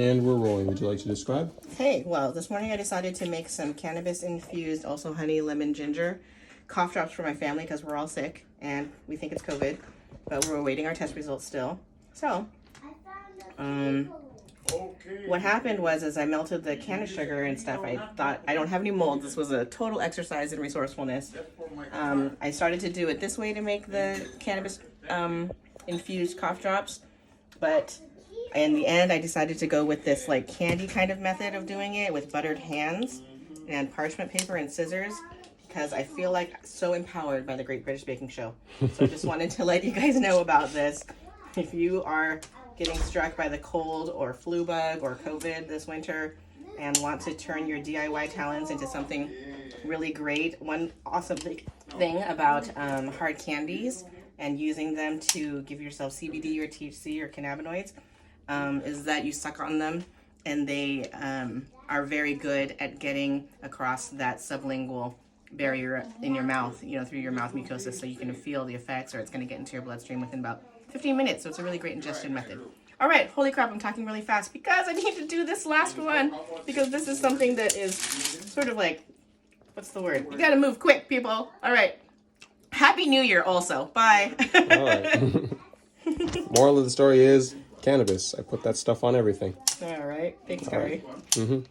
And we're rolling. Would you like to describe? Hey, well, this morning I decided to make some cannabis-infused, also honey, lemon, ginger, cough drops for my family because we're all sick and we think it's COVID, but we're awaiting our test results still. So, what happened was, as I melted the Canna-Sugar and stuff, I thought, I don't have any molds. This was a total exercise in resourcefulness. I started to do it this way to make the cannabis infused cough drops, but in the end, I decided to go with this like candy kind of method of doing it with buttered hands and parchment paper and scissors because I feel like so empowered by the Great British Baking Show. So I just wanted to let you guys know about this. If you are getting struck by the cold or flu bug or COVID this winter and want to turn your DIY talents into something really great, one awesome thing about hard candies and using them to give yourself CBD or THC or cannabinoids is that you suck on them and they are very good at getting across that sublingual barrier in your mouth, you know, through your mouth mucosa, so you can feel the effects, or it's going to get into your bloodstream within about 15 minutes. So it's a really great ingestion method. All right, holy crap, I'm talking really fast because I need to do this last one because this is something that is sort of like, what's the word? You got to move quick, people. All right. Happy New Year also. Bye. All right. Moral of the story is cannabis. I put that stuff on everything. All right. Thanks, Gary. Right.